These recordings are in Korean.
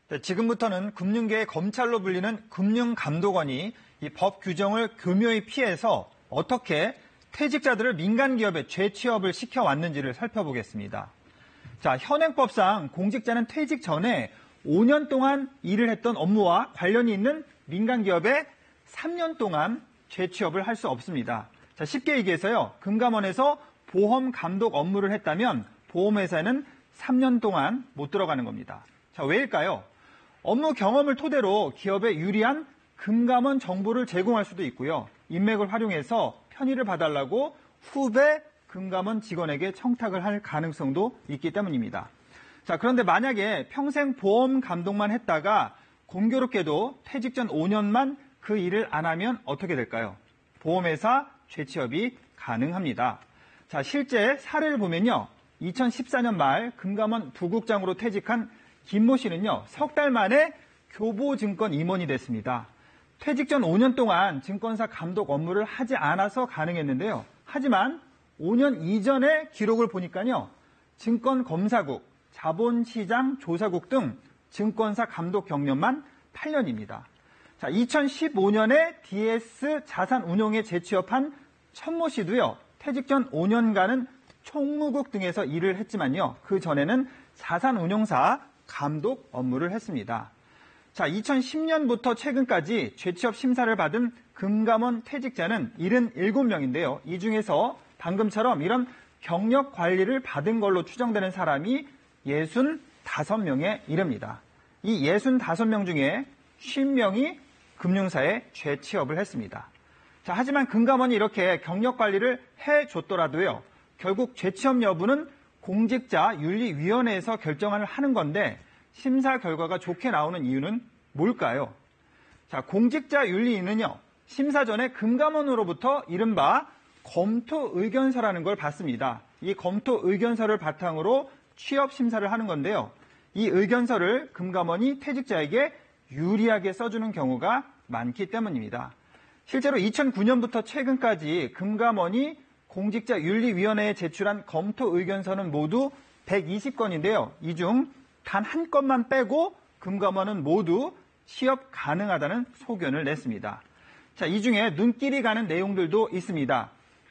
네, 지금부터는 금융계의 검찰로 불리는 금융감독원이 이 법 규정을 교묘히 피해서 어떻게 퇴직자들을 민간기업에 재취업을 시켜왔는지를 살펴보겠습니다. 자, 현행법상 공직자는 퇴직 전에 5년 동안 일을 했던 업무와 관련이 있는 민간기업에 3년 동안 재취업을 할 수 없습니다. 자, 쉽게 얘기해서요. 금감원에서 보험 감독 업무를 했다면 보험회사에는 3년 동안 못 들어가는 겁니다. 자, 왜일까요? 업무 경험을 토대로 기업에 유리한 금감원 정보를 제공할 수도 있고요. 인맥을 활용해서 편의를 봐달라고 후배 금감원 직원에게 청탁을 할 가능성도 있기 때문입니다. 자, 그런데 만약에 평생 보험 감독만 했다가 공교롭게도 퇴직 전 5년만 그 일을 안 하면 어떻게 될까요? 보험회사 재취업이 가능합니다. 자, 실제 사례를 보면요. 2014년 말 금감원 부국장으로 퇴직한 김모 씨는요. 석 달 만에 교보증권 임원이 됐습니다. 퇴직 전 5년 동안 증권사 감독 업무를 하지 않아서 가능했는데요. 하지만 5년 이전의 기록을 보니까요. 증권검사국, 자본시장 조사국 등 증권사 감독 경력만 8년입니다. 자, 2015년에 DS 자산운용에 재취업한 천모 씨도요. 퇴직 전 5년간은 총무국 등에서 일을 했지만요. 그 전에는 자산운용사 감독 업무를 했습니다. 자, 2010년부터 최근까지 재취업 심사를 받은 금감원 퇴직자는 77명인데요. 이 중에서 방금처럼 이런 경력 관리를 받은 걸로 추정되는 사람이 65명에 이릅니다. 이 65명 중에 50명이 금융사에 재취업을 했습니다. 자, 하지만 금감원이 이렇게 경력 관리를 해줬더라도요. 결국 재취업 여부는 공직자윤리위원회에서 결정을 하는 건데 심사 결과가 좋게 나오는 이유는 뭘까요? 자, 공직자윤리위는요. 심사 전에 금감원으로부터 이른바 검토 의견서라는 걸 받습니다. 이 검토 의견서를 바탕으로 취업 심사를 하는 건데요. 이 의견서를 금감원이 퇴직자에게 유리하게 써주는 경우가 많기 때문입니다. 실제로 2009년부터 최근까지 금감원이 공직자윤리위원회에 제출한 검토 의견서는 모두 120건인데요. 이 중 단 한 건만 빼고 금감원은 모두 취업 가능하다는 소견을 냈습니다. 자, 이 중에 눈길이 가는 내용들도 있습니다.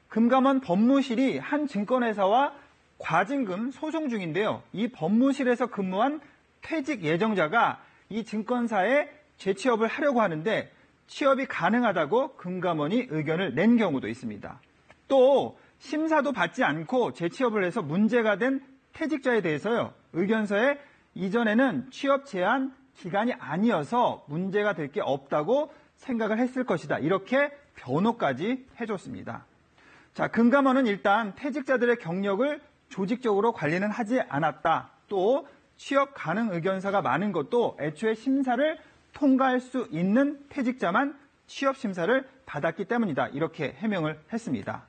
금감원 법무실이 한 증권회사와 과징금 소송 중인데요. 이 법무실에서 근무한 퇴직 예정자가 이 증권사에 재취업을 하려고 하는데 취업이 가능하다고 금감원이 의견을 낸 경우도 있습니다. 또 심사도 받지 않고 재취업을 해서 문제가 된 퇴직자에 대해서요. 의견서에 이전에는 취업 제한 기간이 아니어서 문제가 될 게 없다고 생각을 했을 것이다. 이렇게 변호까지 해줬습니다. 자, 금감원은 일단 퇴직자들의 경력을 조직적으로 관리는 하지 않았다. 또 취업 가능 의견서가 많은 것도 애초에 심사를 통과할 수 있는 퇴직자만 취업 심사를 받았기 때문이다. 이렇게 해명을 했습니다.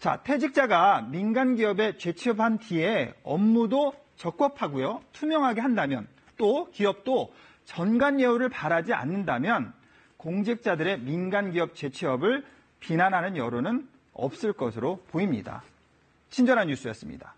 자, 퇴직자가 민간 기업에 재취업한 뒤에 업무도 적법하고요. 투명하게 한다면 또 기업도 전관 예우를 바라지 않는다면 공직자들의 민간 기업 재취업을 비난하는 여론은 없을 것으로 보입니다. 친절한 뉴스였습니다.